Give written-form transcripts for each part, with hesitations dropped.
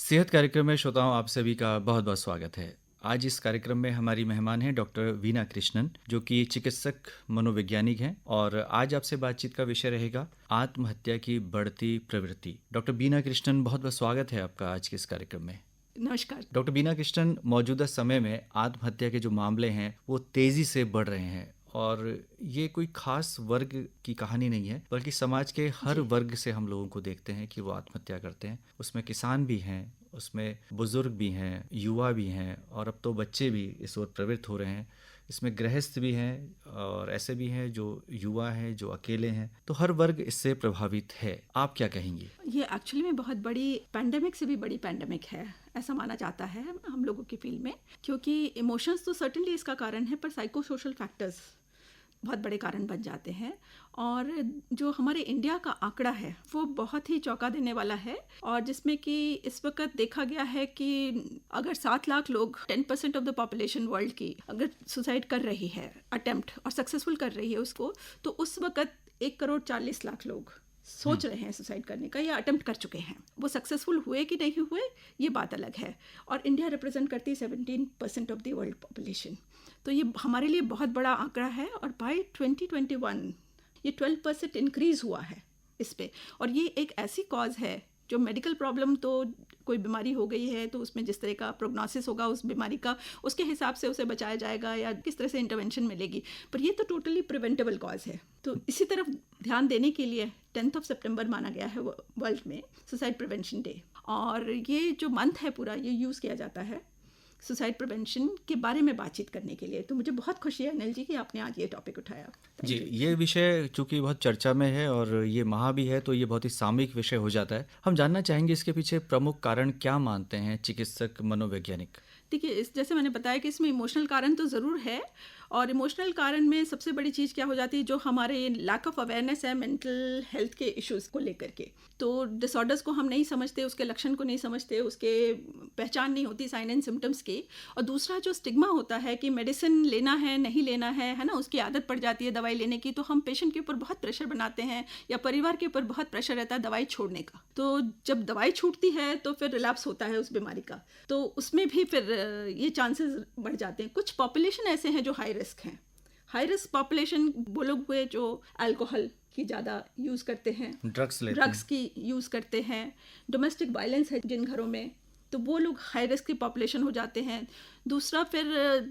सेहत कार्यक्रम में श्रोताओं आप सभी का बहुत बहुत स्वागत है। आज इस कार्यक्रम में हमारी मेहमान हैं डॉक्टर वीना कृष्णन, जो कि चिकित्सक मनोवैज्ञानिक हैं, और आज आपसे बातचीत का विषय रहेगा आत्महत्या की बढ़ती प्रवृत्ति। डॉक्टर वीना कृष्णन, बहुत बहुत स्वागत है आपका आज के इस कार्यक्रम में। नमस्कार। डॉक्टर वीना कृष्णन, मौजूदा समय में आत्महत्या के जो मामले हैं वो तेजी से बढ़ रहे हैं, और ये कोई खास वर्ग की कहानी नहीं है, बल्कि समाज के हर वर्ग से हम लोगों को देखते हैं कि वो आत्महत्या करते हैं। उसमें किसान भी हैं, उसमें बुजुर्ग भी हैं, युवा भी हैं, और अब तो बच्चे भी इस ओर प्रवृत्त हो रहे हैं। इसमें गृहस्थ भी हैं, और ऐसे भी हैं जो युवा हैं, जो अकेले हैं। तो हर वर्ग इससे प्रभावित है। आप क्या कहेंगी? ये एक्चुअली में बहुत बड़ी पैंडेमिक से भी बड़ी पैंडेमिक है, ऐसा माना जाता है हम लोगों की फील्ड में, क्योंकि इमोशंस तो सर्टेनली इसका कारण है, पर साइको सोशल फैक्टर्स बहुत बड़े कारण बन जाते हैं। और जो हमारे इंडिया का आंकड़ा है वो बहुत ही चौंका देने वाला है, और जिसमें कि इस वक्त देखा गया है कि अगर 7 लाख लोग 10% ऑफ द पॉपुलेशन वर्ल्ड की अगर सुसाइड कर रही है, अटेम्प्ट और सक्सेसफुल कर रही है उसको, तो उस वक्त 1,40,00,000 लोग सोच रहे हैं सुसाइड करने का या अटेम्प्ट कर चुके हैं। वो सक्सेसफुल हुए कि नहीं हुए ये बात अलग है, और इंडिया रिप्रेजेंट करती है 17% ऑफ द वर्ल्ड पॉपुलेशन। तो ये हमारे लिए बहुत बड़ा आंकड़ा है, और बाय 2021 ये 12% इंक्रीज़ हुआ है इस पे। और ये एक ऐसी कॉज है जो मेडिकल प्रॉब्लम, तो कोई बीमारी हो गई है तो उसमें जिस तरह का प्रोग्नोसिस होगा उस बीमारी का, उसके हिसाब से उसे बचाया जाएगा या किस तरह से इंटरवेंशन मिलेगी, पर ये तो टोटली प्रिवेंटेबल कॉज है। तो इसी तरफ ध्यान देने के लिए 10 सितंबर माना गया है वर्ल्ड में सुसाइड प्रिवेंशन डे, और ये जो मंथ है पूरा ये यूज़ किया जाता है सुसाइड प्रिवेंशन के बारे में बातचीत करने के लिए। तो मुझे बहुत खुशी है अनिल जी कि आपने आज ये टॉपिक उठाया। जी, ये विषय चूंकि बहुत चर्चा में है और ये महा भी है, तो ये बहुत ही सामयिक विषय हो जाता है। हम जानना चाहेंगे इसके पीछे प्रमुख कारण क्या मानते हैं चिकित्सक मनोवैज्ञानिक? देखिए, जैसे मैंने बताया कि इसमें इमोशनल कारण तो ज़रूर है, और इमोशनल कारण में सबसे बड़ी चीज़ क्या हो जाती है, जो हमारे लैक ऑफ अवेयरनेस है मेंटल हेल्थ के इश्यूज़ को लेकर के। तो डिसऑर्डर्स को हम नहीं समझते, उसके लक्षण को नहीं समझते, उसके पहचान नहीं होती साइन एंड सिम्टम्स की। और दूसरा जो स्टिग्मा होता है कि मेडिसिन लेना है नहीं लेना है ना, उसकी आदत पड़ जाती है दवाई लेने की, तो हम पेशेंट के ऊपर बहुत प्रेशर बनाते हैं, या परिवार के ऊपर बहुत प्रेशर रहता है दवाई छोड़ने का। तो जब दवाई छूटती है तो फिर रिलैप्स होता है उस बीमारी का, तो उसमें भी फिर ये चांसेस बढ़ जाते हैं। कुछ पॉपुलेशन ऐसे हैं जो हाई रिस्क हैं। हाई रिस्क पॉपुलेशन वो लोग हुए जो अल्कोहल की ज़्यादा यूज़ करते हैं, ड्रग्स की यूज़ करते हैं, डोमेस्टिक वायलेंस है जिन घरों में, तो वो लोग हाई रिस्क की पॉपुलेशन हो जाते हैं। दूसरा फिर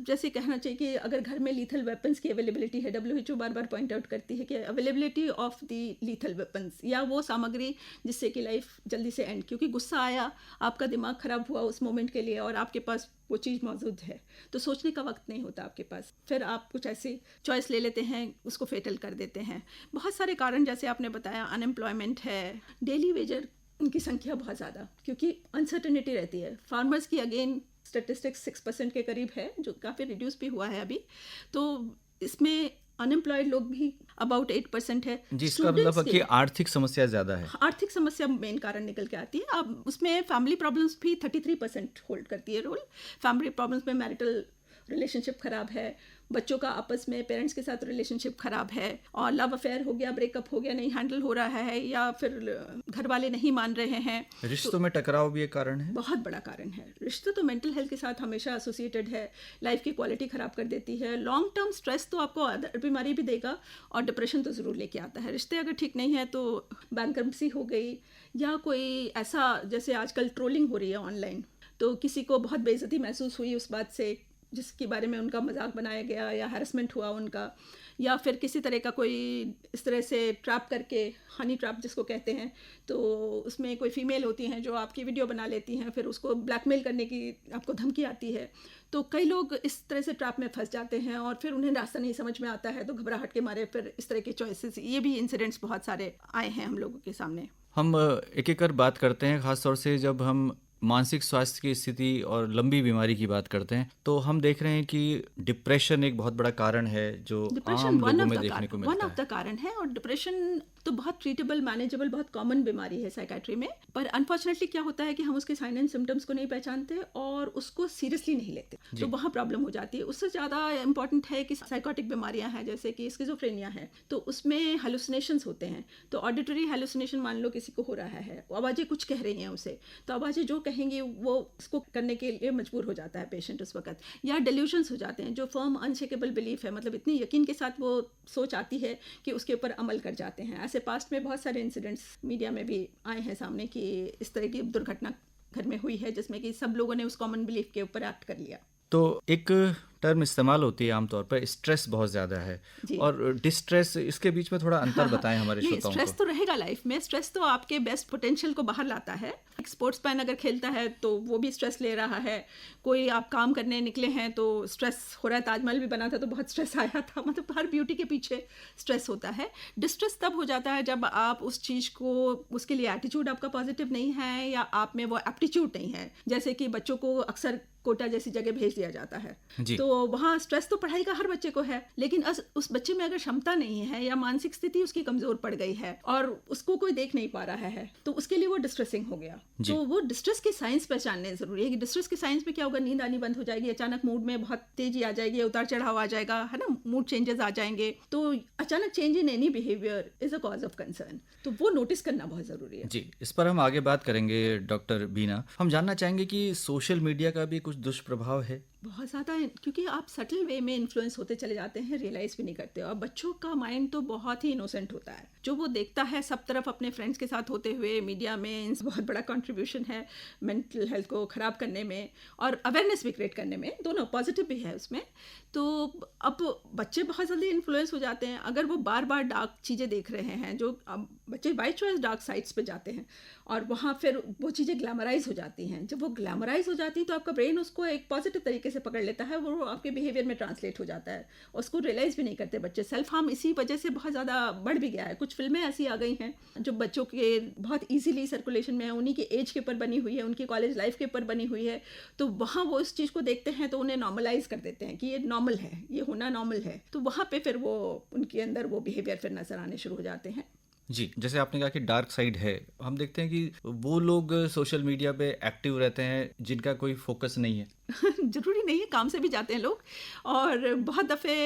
जैसे कहना चाहिए कि अगर घर में लीथल वेपन्स की अवेलेबिलिटी है, WHO bar bar point out करती है कि availability of the lethal weapons, या वो सामग्री जिससे कि लाइफ जल्दी से एंड, क्योंकि गुस्सा आया, आपका दिमाग ख़राब हुआ उस मोमेंट के लिए, और आपके पास वो चीज़ मौजूद है, तो सोचने का वक्त नहीं होता आपके पास, फिर आप कुछ ऐसी चॉइस ले लेते हैं, उसको फेटल कर देते हैं। बहुत सारे कारण जैसे आपने बताया, अनएम्प्लॉयमेंट है, डेली वेजर उनकी संख्या बहुत ज़्यादा, क्योंकि अनसर्टेनिटी रहती है। फार्मर्स की अगेन स्टेटिस्टिक्स 6% के करीब है, जो काफ़ी रिड्यूस भी हुआ है अभी। तो इसमें अनएम्प्लॉयड लोग भी अबाउट 8% है। जिसका मतलब कि आर्थिक समस्या ज़्यादा है। आर्थिक समस्या मेन कारण निकल के आती है। अब उसमें फैमिली प्रॉब्लम्स भी 33% होल्ड करती है रोल। फैमिली प्रॉब्लम्स में मैरिटल रिलेशनशिप ख़राब है, बच्चों का आपस में पेरेंट्स के साथ रिलेशनशिप ख़राब है, और लव अफेयर हो गया, ब्रेकअप हो गया, नहीं हैंडल हो रहा है, या फिर घर वाले नहीं मान रहे हैं। रिश्तों में टकराव भी एक कारण है, बहुत बड़ा कारण है। रिश्ते तो मेंटल हेल्थ के साथ हमेशा एसोसिएटेड है, लाइफ की क्वालिटी ख़राब कर देती है। लॉन्ग टर्म स्ट्रेस तो आपको अदर बीमारी भी देगा, और डिप्रेशन तो ज़रूर लेके आता है। रिश्ते अगर ठीक नहीं है तो बैंकरप्सी हो गई, या कोई ऐसा जैसे आजकल ट्रोलिंग हो रही है ऑनलाइन, तो किसी को बहुत बेइज्जती महसूस हुई उस बात से जिसके बारे में उनका मजाक बनाया गया, या हैरेसमेंट हुआ उनका, या फिर किसी तरह का कोई इस तरह से ट्रैप करके, हनी ट्रैप जिसको कहते हैं, तो उसमें कोई फीमेल होती हैं जो आपकी वीडियो बना लेती हैं, फिर उसको ब्लैकमेल करने की आपको धमकी आती है। तो कई लोग इस तरह से ट्रैप में फंस जाते हैं, और फिर उन्हें रास्ता नहीं समझ में आता है, तो घबराहट के मारे फिर इस तरह के चॉइसेस, ये भी इंसिडेंट्स बहुत सारे आए हैं हम लोगों के सामने। हम एक एक कर बात करते हैं, खासतौर से जब हम मानसिक स्वास्थ्य की स्थिति और लंबी बीमारी की बात करते हैं, तो हम देख रहे हैं कि डिप्रेशन एक बहुत बड़ा कारण है जो आम लोगों में देखने को मिलता है। वन ऑफ द कारण है, और डिप्रेशन तो बहुत ट्रीटेबल, मैनेजेबल, बहुत कॉमन बीमारी है साइकेट्री में। पर अनफॉर्चुनेटली क्या होता है कि हम उसके साइन एंड सिम्टम्स को नहीं पहचानते और उसको सीरियसली नहीं लेते, तो वहाँ प्रॉब्लम हो जाती है। उससे ज़्यादा इंपॉर्टेंट है कि साइकोटिक बीमारियाँ हैं, जैसे कि स्किज़ोफ्रेनिया है, तो उसमें हेलुसिनेशंस होते हैं। तो ऑडिटरी हेलुसिनेशन मान लो किसी को हो रहा है, आवाज़ें कुछ कह रही हैं उसे, तो आवाज़ें जो कहेंगी वो उसको करने के लिए मजबूर हो जाता है पेशेंट उस वक्त। या डेल्यूशंस हो जाते हैं, जो फर्म अनशेकेबल बिलीफ है, मतलब इतनी यकीन के साथ वो सोच आती है कि उसके ऊपर अमल कर जाते हैं। ऐसे पास्ट में बहुत सारे इंसिडेंट्स मीडिया में भी आए हैं सामने कि इस तरह की दुर्घटना घर में हुई है जिसमें कि सब लोगों ने उस कॉमन बिलीफ के ऊपर एक्ट कर लिया। तो एक टर्म इस्तेमाल होती है आमतौर पर, स्ट्रेस बहुत ज़्यादा है और डिस्ट्रेस, इसके बीच में थोड़ा अंतर बताएं हमारे श्रोताओं को। स्ट्रेस तो रहेगा लाइफ में, स्ट्रेस तो आपके बेस्ट पोटेंशियल को बाहर लाता है। स्पोर्ट्स मैन अगर खेलता है तो वो भी स्ट्रेस ले रहा है, कोई आप काम करने निकले हैं तो स्ट्रेस हो रहा है, ताजमहल भी बना था तो बहुत स्ट्रेस आया था, मतलब हर ब्यूटी के पीछे स्ट्रेस होता है। डिस्ट्रेस तब हो जाता है जब आप उस चीज़ को, उसके लिए एटीट्यूड आपका पॉजिटिव नहीं है या आप में वो एप्टीट्यूड नहीं है। जैसे कि बच्चों को अक्सर कोटा जैसी जगह भेज दिया जाता है, तो वहाँ स्ट्रेस तो पढ़ाई का हर बच्चे को है, लेकिन उस बच्चे में अगर क्षमता नहीं है या मानसिक स्थिति उसकी कमजोर पड़ गई है और उसको कोई देख नहीं पा रहा है, तो उसके लिए वो डिस्ट्रेसिंग हो गया। तो वो डिस्ट्रेस के साइंस पहचानने जरूरी है कि डिस्ट्रेस के साइंस में क्या होगा, नींद आनी बंद हो जाएगी, अचानक मूड में बहुत तेजी आ जाएगी, उतार चढ़ाव आ जाएगा, है ना, मूड चेंजेस आ जाएंगे। तो अचानक change in any behaviour is a cause of concern, तो वो नोटिस करना बहुत जरूरी है। जी, इस पर हम आगे बात करेंगे डॉक्टर बीना। हम जानना चाहेंगे कि सोशल मीडिया का भी कुछ दुष्प्रभाव है। बहुत ज़्यादा, क्योंकि आप सटल वे में इन्फ्लुएंस होते चले जाते हैं, रियलाइज़ भी नहीं करते। और बच्चों का माइंड तो बहुत ही इनोसेंट होता है, जो वो देखता है सब तरफ अपने फ्रेंड्स के साथ होते हुए मीडिया में, बहुत बड़ा कंट्रीब्यूशन है मेंटल हेल्थ को ख़राब करने में और अवेयरनेस भी क्रिएट करने में, दोनों पॉजिटिव भी है उसमें। तो अब बच्चे बहुत जल्दी इन्फ्लुएंस हो जाते हैं अगर वो बार बार डार्क चीज़ें देख रहे हैं, जो अब बच्चे बाई चॉइस डार्क साइड्स पे जाते हैं और वहाँ फिर वो चीज़ें ग्लैमराइज हो जाती हैं। जब वो ग्लैमराइज हो जाती हैं तो आपका ब्रेन उसको एक पॉजिटिव तरीके से पकड़ लेता है, वो आपके बिहेवियर में ट्रांसलेट हो जाता है, उसको रियलाइज़ भी नहीं करते बच्चे। सेल्फ हार्म इसी वजह से बहुत ज़्यादा बढ़ भी गया है। कुछ फिल्में ऐसी आ गई हैं जो बच्चों के बहुत ईजिली सर्कुलेशन में है, उन्हीं की एज के ऊपर बनी हुई है, उनकी कॉलेज लाइफ के ऊपर बनी हुई है, तो वहाँ वो इस चीज़ को देखते हैं तो उन्हें नॉर्मलाइज कर देते हैं कि ये नॉर्मल है, ये होना नॉर्मल है। तो वहाँ पे फिर वो उनके अंदर वो बिहेवियर फिर नजर आने शुरू हो जाते हैं। जी, जैसे आपने कहा कि डार्क साइड है, हम देखते हैं कि वो लोग सोशल मीडिया पे एक्टिव रहते हैं जिनका कोई फोकस नहीं है। ज़रूरी नहीं है, काम से भी जाते हैं लोग। और बहुत दफ़े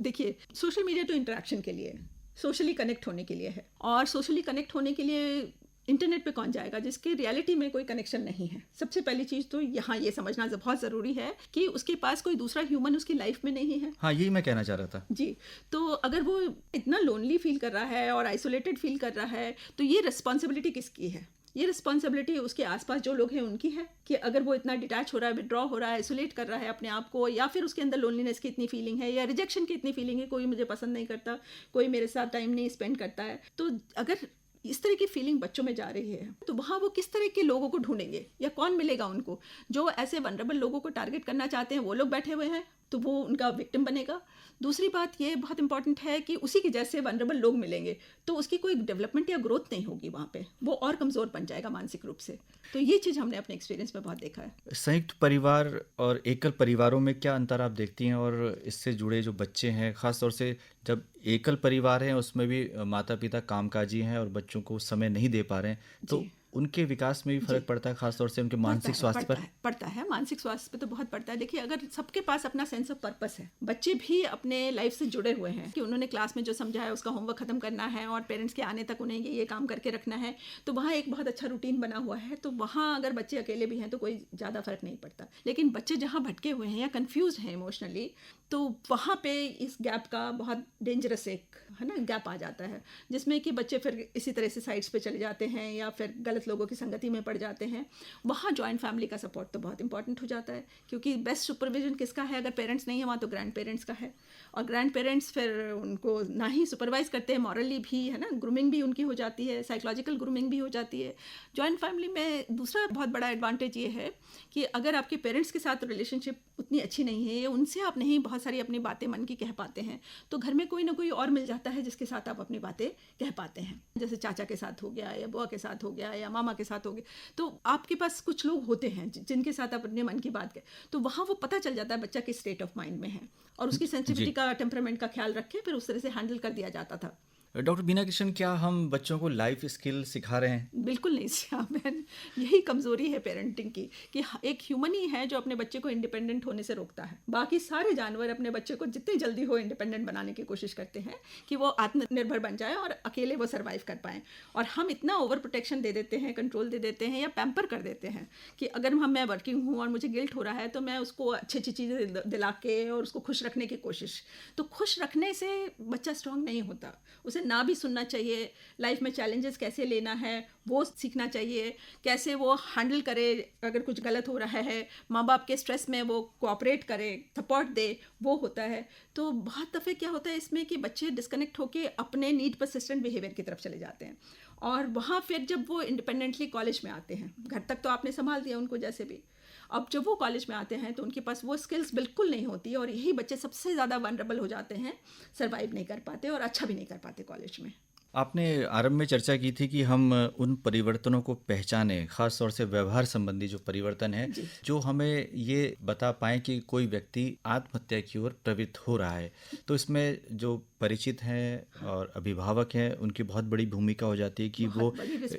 देखिए, सोशल मीडिया तो इंटरेक्शन के लिए, सोशली कनेक्ट होने के लिए है, और सोशली कनेक्ट होने के लिए इंटरनेट पे कौन जाएगा जिसके रियलिटी में कोई कनेक्शन नहीं है। सबसे पहली चीज़ तो यहाँ ये समझना बहुत ज़रूरी है कि उसके पास कोई दूसरा ह्यूमन उसकी लाइफ में नहीं है। हाँ, यही मैं कहना चाह रहा था। जी, तो अगर वो इतना लोनली फील कर रहा है और आइसोलेटेड फील कर रहा है, तो ये रिस्पॉन्सिबिलिटी किसकी है? ये रिस्पॉन्सिबिलिटी उसके आसपास जो लोग हैं उनकी है कि अगर वो इतना डिटैच हो रहा है, विड्रॉ हो रहा है, आइसोलेट कर रहा है अपने आप को, या फिर उसके अंदर लोनलीनेस की इतनी फीलिंग है या रिजेक्शन की इतनी फीलिंग है, कोई मुझे पसंद नहीं करता, कोई मेरे साथ टाइम नहीं स्पेंड करता है, तो अगर इस तरह की फीलिंग बच्चों में जा रही है तो वहाँ वो किस तरह के लोगों को ढूंढेंगे या कौन मिलेगा उनको? जो ऐसे वनरेबल लोगों को टारगेट करना चाहते हैं वो लोग बैठे हुए हैं, तो वो उनका विक्टिम बनेगा। दूसरी बात ये बहुत इंपॉर्टेंट है कि उसी के जैसे वनरेबल लोग मिलेंगे तो उसकी कोई डेवलपमेंट या ग्रोथ नहीं होगी, वहाँ पे वो और कमज़ोर बन जाएगा मानसिक रूप से। तो ये चीज़ हमने अपने एक्सपीरियंस में बहुत देखा है। संयुक्त परिवार और एकल परिवारों में क्या अंतर आप देखती हैं, और इससे जुड़े जो बच्चे हैं, ख़ास तौर से जब एकल परिवार है उसमें भी माता पिता कामकाजी हैं और बच्चों को समय नहीं दे पा रहे हैं, तो उनके विकास में भी फर्क पड़ता है, खासतौर से उनके मानसिक स्वास्थ्य पर? पड़ता है, मानसिक स्वास्थ्य पे तो बहुत पड़ता है। देखिए, अगर सबके पास अपना सेंस ऑफ पर्पस है, बच्चे भी अपने लाइफ से जुड़े हुए हैं कि उन्होंने क्लास में जो समझा है उसका होमवर्क खत्म करना है और पेरेंट्स के आने तक उन्हें ये काम करके रखना है, तो वहाँ एक बहुत अच्छा रूटीन बना हुआ है, तो वहाँ अगर बच्चे अकेले भी हैं तो कोई ज़्यादा फर्क नहीं पड़ता। लेकिन बच्चे जहाँ भटके हुए हैं या कन्फ्यूज हैं इमोशनली, तो वहाँ पे इस गैप का बहुत डेंजरस एक है ना गैप आ जाता है, जिसमें कि बच्चे फिर इसी तरह से साइड्स पे चले जाते हैं या फिर गलत लोगों की संगति में पड़ जाते हैं। वहाँ जॉइंट फैमिली का सपोर्ट तो बहुत इंपॉर्टेंट हो जाता है, क्योंकि बेस्ट सुपरविजन किसका है? अगर पेरेंट्स नहीं है वहाँ तो ग्रैंड पेरेंट्स का है, और ग्रैंड पेरेंट्स फिर उनको ना ही सुपरवाइज करते हैं, मॉरली भी है ना, ग्रूमिंग भी उनकी हो जाती है, साइकोलॉजिकल ग्रूमिंग भी हो जाती है। जॉइंट फैमिली में दूसरा बहुत बड़ा एडवांटेज ये है कि अगर आपके पेरेंट्स के साथ रिलेशनशिप उतनी अच्छी नहीं है, उनसे आप नहीं बहुत सारी अपनी बातें मन की कह पाते हैं, तो घर में कोई ना कोई और मिल जाता है जिसके साथ आप अपनी बातें कह पाते हैं। जैसे चाचा के साथ हो गया या बुआ के साथ हो गया या मामा के साथ हो गया, तो आपके पास कुछ लोग होते हैं जिनके साथ आप अपने मन की बात करें, तो वहाँ वो पता चल जाता है बच्चा किस स्टेट ऑफ माइंड में है और उसकी सेंसिटिविटी का, टेम्परामेंट का ख्याल रखें, फिर उस तरह से हैंडल कर दिया जाता था। डॉक्टर बीना कृष्ण, क्या हम बच्चों को लाइफ स्किल सिखा रहे हैं? बिल्कुल नहीं बहन, यही कमज़ोरी है पेरेंटिंग की कि एक ह्यूमन ही है जो अपने बच्चे को इंडिपेंडेंट होने से रोकता है। बाकी सारे जानवर अपने बच्चे को जितनी जल्दी हो इंडिपेंडेंट बनाने की कोशिश करते हैं कि वो आत्मनिर्भर बन जाए और अकेले वो सर्वाइव कर पाएँ। और हम इतना ओवर प्रोटेक्शन दे देते हैं, कंट्रोल दे देते हैं या पैम्पर कर देते हैं कि अगर मैं वर्किंग हूँ और मुझे गिल्ट हो रहा है तो मैं उसको अच्छी अच्छी चीज़ें दिला के और उसको खुश रखने की कोशिश। तो खुश रखने से बच्चा स्ट्रांग नहीं होता। उसे ना भी सुनना चाहिए, लाइफ में चैलेंजेस कैसे लेना है वो सीखना चाहिए, कैसे वो हैंडल करे अगर कुछ गलत हो रहा है, माँ बाप के स्ट्रेस में वो कोऑपरेट करे, सपोर्ट दे, वो होता है। तो बहुत दफ़े क्या होता है इसमें कि बच्चे डिस्कनेक्ट होकर अपने नीड परसिस्टेंट बिहेवियर की तरफ चले जाते हैं। और वहाँ फिर जब वो इंडिपेंडेंटली कॉलेज में आते हैं, घर तक तो आपने संभाल दिया उनको जैसे भी, अब जब वो कॉलेज में आते हैं तो उनके पास वो स्किल्स बिल्कुल नहीं होती और यही बच्चे सबसे ज़्यादा वनरेबल हो जाते हैं, सर्वाइव नहीं कर पाते और अच्छा भी नहीं कर पाते कॉलेज में। आपने आरंभ में चर्चा की थी कि हम उन परिवर्तनों को पहचानें, ख़ास तौर से व्यवहार संबंधी जो परिवर्तन है, जो हमें ये बता पाएँ कि कोई व्यक्ति आत्महत्या की ओर प्रवृत्त हो रहा है। तो इसमें जो परिचित हैं और अभिभावक हैं उनकी बहुत बड़ी भूमिका हो जाती है कि वो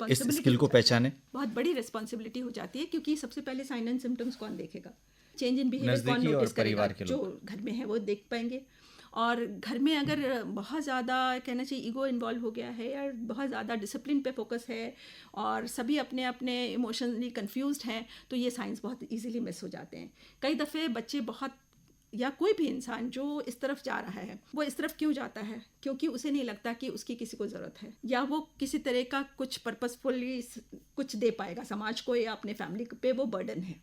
इस स्किल को पहचानें। बहुत बड़ी रिस्पॉन्सिबिलिटी हो जाती है क्योंकि सबसे पहले साइन एंड सिम्टम्स कौन देखेगा, चेंज इन बिहेवियर कौन नोटिस करेगा, जो घर में है वो देख पाएंगे। और घर में अगर बहुत ज़्यादा कहना चाहिए ईगो इन्वॉल्व हो गया है या बहुत ज़्यादा डिसिप्लिन पे फोकस है और सभी अपने अपने इमोशनली कंफ्यूज्ड हैं तो ये साइंस बहुत इजीली मिस हो जाते हैं। कई दफ़े बच्चे बहुत या कोई भी इंसान जो इस तरफ जा रहा है वो इस तरफ क्यों जाता है, क्योंकि उसे नहीं लगता कि उसकी किसी को ज़रूरत है या वो किसी तरह का कुछ पर्पसफुली कुछ दे पाएगा समाज को या अपने फैमिली पे, वो बर्डन है।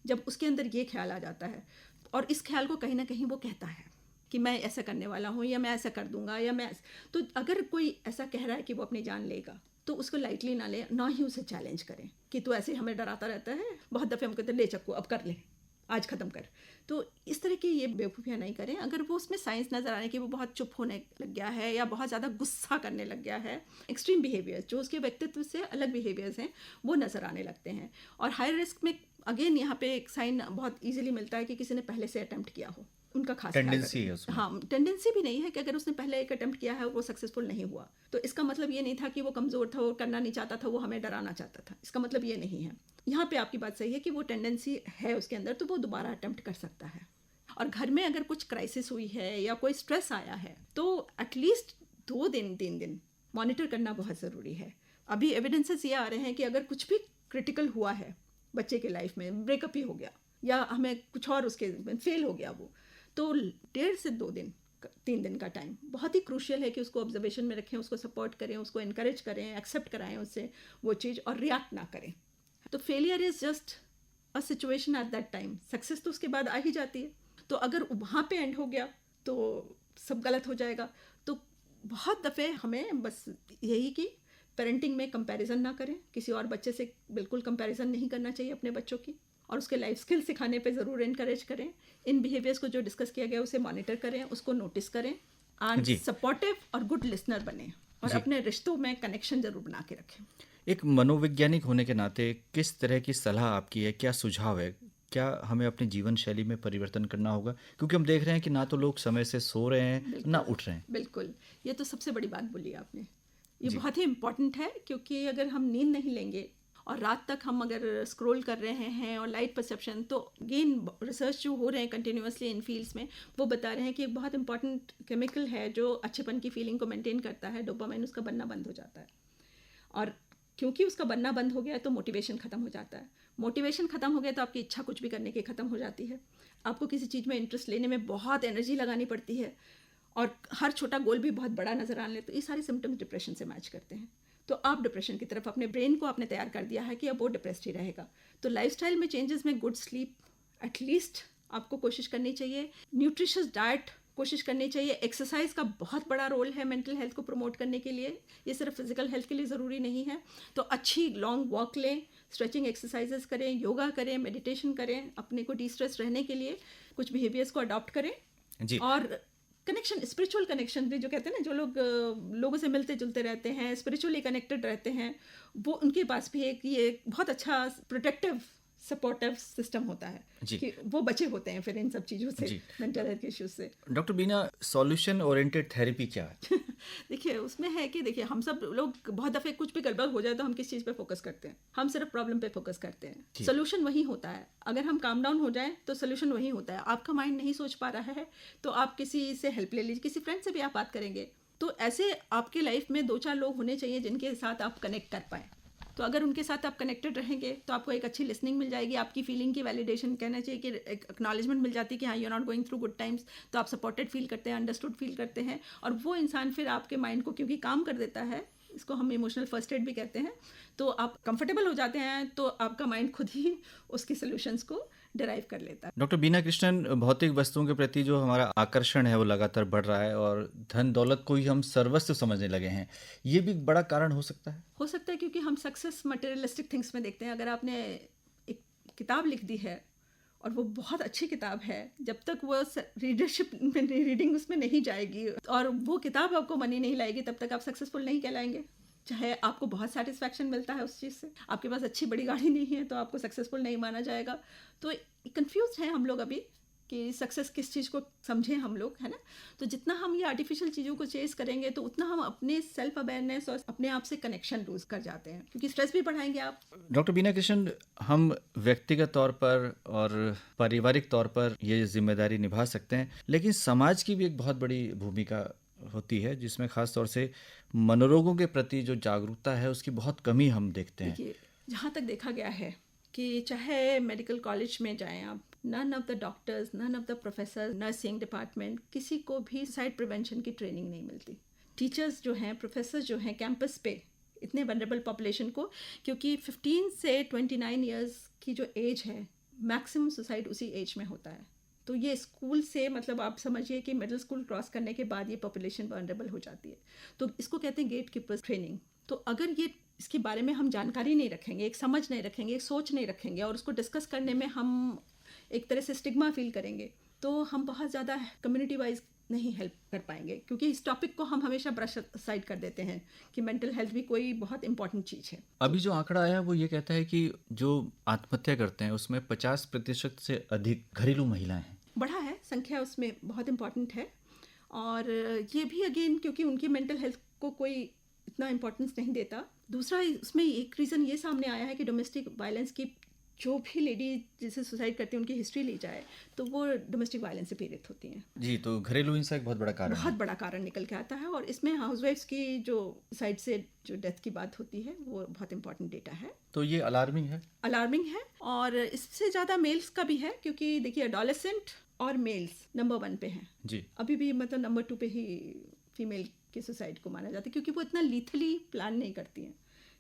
जब उसके अंदर ये ख्याल आ जाता है और इस ख्याल को कहीं ना कहीं वो कहता है कि मैं ऐसा करने वाला हूँ या मैं ऐसा कर दूंगा या मैं तो अगर कोई ऐसा कह रहा है कि वो अपनी जान लेगा तो उसको लाइटली ना ले, ना ही उसे चैलेंज करें कि तू ऐसे हमें डराता रहता है। बहुत दफ़े हम कहते ले चक्कू अब कर ले, आज ख़त्म कर। तो इस तरह की ये बेवकूफ़ियाँ नहीं करें। अगर वो उसमें साइंस नज़र आने की वो बहुत चुप होने लग गया है या बहुत ज़्यादा गुस्सा करने लग गया है, एक्सट्रीम बिहेवियर्स जो उसके व्यक्तित्व से अलग बिहेवियर्स हैं वो नज़र आने लगते हैं। और हाई रिस्क में अगेन यहाँ पे एक साइन बहुत ईजिली मिलता है कि किसी ने पहले से अटेम्प्ट किया हो, उनका खास टेंडेंसी है उसमें। हाँ, टेंडेंसी भी नहीं है कि अगर उसने पहले एक अटेम्प्ट किया है और वो सक्सेसफुल नहीं हुआ तो इसका मतलब ये नहीं था कि वो कमज़ोर था, वो करना नहीं चाहता था, वो हमें डराना चाहता था। इसका मतलब ये नहीं है। यहाँ पे आपकी बात सही है कि वो टेंडेंसी है उसके अंदर तो वो दोबारा अटेम्प्ट कर सकता है। और घर में अगर कुछ क्राइसिस हुई है या कोई स्ट्रेस आया है तो एटलीस्ट 2 दिन 3 दिन मॉनिटर करना बहुत ज़रूरी है। अभी एविडेंसेस ये आ रहे हैं कि अगर कुछ भी क्रिटिकल हुआ है बच्चे के लाइफ में, ब्रेकअप ही हो गया या हमें कुछ और उसके फेल हो गया वो, तो 1.5 से 2 दिन 3 दिन का टाइम बहुत ही क्रूशियल है कि उसको ऑब्जर्वेशन में रखें, उसको सपोर्ट करें, उसको इनकरेज करें, एक्सेप्ट कराएं उससे वो चीज़ और रिएक्ट ना करें। तो failure is just a situation at that time, success तो उसके बाद आ ही जाती है। तो अगर वहाँ पे एंड हो गया तो सब गलत हो जाएगा। तो बहुत दफ़े हमें बस यही कि पेरेंटिंग में कंपैरिजन ना करें, किसी और बच्चे से बिल्कुल कंपैरिजन नहीं करना चाहिए अपने बच्चों की, और उसके लाइफ स्किल सिखाने पे ज़रूर इनकरेज करें। इन बिहेवियर्स को जो डिस्कस किया गया उसे मॉनिटर करें, उसको नोटिस करें एंड सपोर्टिव और गुड लिसनर बने और अपने रिश्तों में कनेक्शन ज़रूर बना के रखें। एक मनोवैज्ञानिक होने के नाते किस तरह की सलाह आपकी है, क्या सुझाव है? क्या हमें अपनी जीवन शैली में परिवर्तन करना होगा? क्योंकि हम देख रहे हैं कि ना तो लोग समय से सो रहे हैं ना उठ रहे हैं। बिल्कुल, ये तो सबसे बड़ी बात बोली आपने। ये बहुत ही इम्पॉर्टेंट है क्योंकि अगर हम नींद नहीं लेंगे और रात तक हम अगर स्क्रॉल कर रहे हैं और लाइट परसेप्शन, तो अगेन रिसर्च जो हो रहे हैं कंटिन्यूसली इन फील्ड्स में वो बता रहे हैं कि एक बहुत इंपॉर्टेंट केमिकल है जो अच्छेपन की फीलिंग को मेंटेन करता है, डोपामाइन, उसका बनना बंद हो जाता है। और क्योंकि उसका बनना बंद हो गया तो मोटिवेशन ख़त्म हो जाता है। मोटिवेशन ख़त्म हो गया तो आपकी इच्छा कुछ भी करने की ख़त्म हो जाती है। आपको किसी चीज़ में इंटरेस्ट लेने में बहुत एनर्जी लगानी पड़ती है और हर छोटा गोल भी बहुत बड़ा नज़र आने लगता है। ये सारे सिम्टम्स डिप्रेशन से मैच करते हैं। तो आप डिप्रेशन की तरफ अपने ब्रेन को आपने तैयार कर दिया है कि अब वो डिप्रेस्ड ही रहेगा। तो लाइफस्टाइल में चेंजेस में गुड स्लीप एटलीस्ट आपको कोशिश करनी चाहिए, न्यूट्रिशियस डाइट कोशिश करनी चाहिए, एक्सरसाइज का बहुत बड़ा रोल है मेंटल हेल्थ को प्रमोट करने के लिए, ये सिर्फ फिजिकल हेल्थ के लिए ज़रूरी नहीं है। तो अच्छी लॉन्ग वॉक लें, स्ट्रेचिंग एक्सरसाइजेस करें, योगा करें, मेडिटेशन करें, अपने को डिस्ट्रेस रहने के लिए कुछ बिहेवियर्स को अडॉप्ट करें जी। और कनेक्शन, स्पिरिचुअल कनेक्शन भी जो कहते हैं ना, जो लोग लोगों से मिलते जुलते रहते हैं, स्पिरिचुअली कनेक्टेड रहते हैं, वो उनके पास भी एक ये बहुत अच्छा प्रोटेक्टिव सपोर्टिव सिस्टम होता है जी। कि वो बचे होते हैं फिर इन सब चीज़ों से, जी। मेंटल हेल्थ इश्यूज से। डॉक्टर बीना, सॉल्यूशन ओरिएंटेड थेरेपी क्या है? देखिए उसमें है कि देखिए हम सब लोग बहुत दफ़े कुछ भी गड़बड़ हो जाए तो हम किस चीज़ पे फोकस करते हैं, हम सिर्फ प्रॉब्लम पे फोकस करते हैं। जी। सोल्यूशन वही होता है, अगर हम काम डाउन हो जाए तो सोल्यूशन वही होता है। आपका माइंड नहीं सोच पा रहा है तो आप किसी से हेल्प ले लीजिए, किसी फ्रेंड से भी आप बात करेंगे। तो ऐसे आपके लाइफ में 2-4 लोग होने चाहिए जिनके साथ आप कनेक्ट कर पाएँ। तो अगर उनके साथ आप कनेक्टेड रहेंगे तो आपको एक अच्छी लिसनिंग मिल जाएगी, आपकी फीलिंग की वैलिडेशन, कहना चाहिए कि एक एक्नॉलेजमेंट मिल जाती है कि हाँ, you are not going through good times, तो आप सपोर्टेड फील करते हैं, अंडरस्टूड फील करते हैं। और वो इंसान फिर आपके माइंड को क्योंकि काम कर देता है, इसको हम इमोशनल फर्स्ट एड भी कहते हैं, तो आप कंफर्टेबल हो जाते हैं, तो आपका माइंड खुद ही उसकी सोल्यूशंस को डिराइव कर लेता है। डॉक्टर बीना कृष्णन, भौतिक वस्तुओं के प्रति जो हमारा आकर्षण है वो लगातार बढ़ रहा है और धन दौलत को ही हम सर्वस्व समझने लगे हैं, ये भी एक बड़ा कारण हो सकता है? हो सकता है क्योंकि हम सक्सेस मटेरियलिस्टिक थिंग्स में देखते हैं। अगर आपने एक किताब लिख दी है और वो बहुत अच्छी किताब है, जब तक वो रीडरशिप में रीडिंग उसमें नहीं जाएगी और वो किताब आपको मनी नहीं लाएगी, तब तक आप सक्सेसफुल नहीं कहलाएंगे। चाहे आपको बहुत सेटिस्फैक्शन मिलता है उस चीज़ से, आपके पास अच्छी बड़ी गाड़ी नहीं है तो आपको सक्सेसफुल नहीं माना जाएगा। तो कंफ्यूज हैं हम लोग अभी कि सक्सेस किस चीज़ को समझें हम लोग, है ना। तो जितना हम ये आर्टिफिशियल चीज़ों को चेस करेंगे तो उतना हम अपने सेल्फ अवेयरनेस और अपने आप से कनेक्शन लूज कर जाते हैं, क्योंकि स्ट्रेस भी बढ़ाएंगे आप। डॉक्टर बीना कृष्णन, हम व्यक्तिगत तौर पर और पारिवारिक तौर पर ये जिम्मेदारी निभा सकते हैं, लेकिन समाज की भी एक बहुत बड़ी भूमिका होती है जिसमें खास तौर से मनोरोगों के प्रति जो जागरूकता है उसकी बहुत कमी हम देखते हैं। देखिए, जहाँ तक देखा गया है कि चाहे मेडिकल कॉलेज में जाएं आप, none of the doctors, none of the professor, nursing department, किसी को भी सुसाइड प्रिवेंशन की ट्रेनिंग नहीं मिलती। टीचर्स जो हैं, प्रोफेसर जो हैं कैंपस पे इतने वनरेबल पॉपुलेशन को, क्योंकि 15 से 29 ईयर्स की जो एज है, मैक्सिमम सुसाइड उसी एज में होता है। तो ये स्कूल से, मतलब आप समझिए कि मिडिल स्कूल क्रॉस करने के बाद ये पॉपुलेशन वनरेबल हो जाती है। तो इसको कहते हैं गेट कीपर्स ट्रेनिंग। तो अगर ये इसके बारे में हम जानकारी नहीं रखेंगे, एक समझ नहीं रखेंगे, एक सोच नहीं रखेंगे और उसको डिस्कस करने में हम एक तरह से स्टिग्मा फील करेंगे, तो हम बहुत ज़्यादा कम्युनिटी वाइज नहीं हेल्प कर पाएंगे, क्योंकि इस टॉपिक को हम हमेशा ब्रश साइड कर देते हैं कि मेंटल हेल्थ भी कोई बहुत इंपॉर्टेंट चीज़ है। अभी जो आंकड़ा आया है वो ये कहता है कि जो आत्महत्या करते हैं उसमें 50% से अधिक घरेलू महिलाएं हैं। बढ़ा है, संख्या उसमें बहुत इंपॉर्टेंट है। और ये भी अगेन क्योंकि उनकी मेंटल हेल्थ को कोई इतना इम्पोर्टेंस नहीं देता। दूसरा, उसमें एक रीज़न ये सामने आया है कि डोमेस्टिक वायलेंस की जो भी लेडी जिसे सुसाइड करती है उनकी हिस्ट्री ली जाए तो वो डोमेस्टिक वायलेंस से पीड़ित होती हैं। जी, तो घरेलू हिंसा एक बहुत बड़ा कारण है। बहुत बड़ा कारण निकल के आता है और इसमें हाउसवाइफ्स की जो साइड से जो डेथ की बात होती है वो बहुत इंपॉर्टेंट डेटा है। तो ये अलार्मिंग है। अलार्मिंग है और इससे ज़्यादा मेल्स का भी है, क्योंकि देखिए एडोलेसेंट और मेल्स नंबर 1 पे हैं जी। अभी भी, मतलब नंबर 2 पे ही फीमेल के सुसाइड को माना जाता है, क्योंकि वो इतना लीथली प्लान नहीं करती हैं,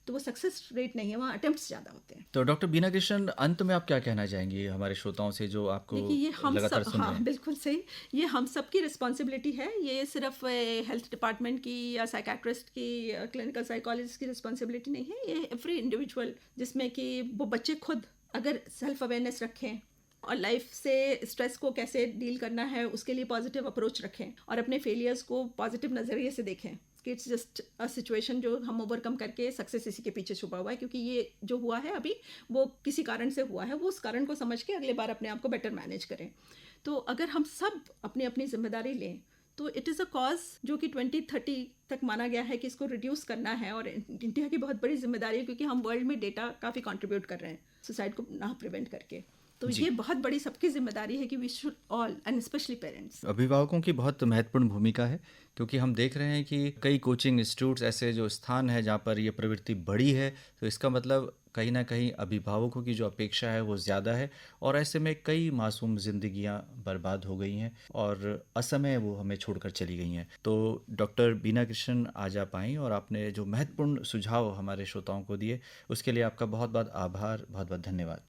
तो वो सक्सेस रेट नहीं है, वहाँ अटेम्प्ट्स ज़्यादा होते हैं। तो डॉक्टर बीना कृष्णन, अंत में आप क्या कहना चाहेंगी हमारे श्रोताओं से जो आपको देखिए, ये हम लगातार सब, सुन रहे हाँ हैं? बिल्कुल सही, ये हम सब की रिस्पॉन्सिबिलिटी है। ये सिर्फ हेल्थ डिपार्टमेंट की या साइकेट्रिस्ट की या क्लिनिकल साइकोलॉजिस्ट की रिस्पॉन्सिबिलिटी नहीं है, ये एवरी इंडिविजुअल, जिसमें कि वो बच्चे खुद अगर सेल्फ अवेयरनेस रखें और लाइफ से स्ट्रेस को कैसे डील करना है उसके लिए पॉजिटिव अप्रोच रखें और अपने फेलियर्स को पॉजिटिव नज़रिए से देखें कि इट्स जस्ट अ सिचुएशन जो हम ओवरकम करके सक्सेस इसी के पीछे छुपा हुआ है, क्योंकि ये जो हुआ है अभी वो किसी कारण से हुआ है, वो उस कारण को समझ के अगले बार अपने आप को बेटर मैनेज करें। तो अगर हम सब अपनी अपनी जिम्मेदारी लें तो इट इज़ अ कॉज जो कि 2030 तक माना गया है कि इसको रिड्यूस करना है, और इंडिया की बहुत बड़ी जिम्मेदारी है क्योंकि हम वर्ल्ड में डेटा काफ़ी कंट्रीब्यूट कर रहे हैं सुसाइड को ना प्रिवेंट करके। तो ये बहुत बड़ी सबकी जिम्मेदारी है कि we should all and specially parents. अभिभावकों की बहुत महत्वपूर्ण भूमिका है, क्योंकि हम देख रहे हैं कि कई कोचिंग इंस्टीट्यूट्स ऐसे जो स्थान है जहाँ पर ये प्रवृत्ति बढ़ी है, तो इसका मतलब कहीं ना कहीं अभिभावकों की जो अपेक्षा है वो ज़्यादा है और ऐसे में कई मासूम जिंदगियां बर्बाद हो गई हैं और असमय वो हमें छोड़कर चली गई हैं। तो डॉक्टर बीना कृष्णन आज आप आईं और आपने जो महत्वपूर्ण सुझाव हमारे श्रोताओं को दिए उसके लिए आपका बहुत बहुत आभार, बहुत बहुत धन्यवाद।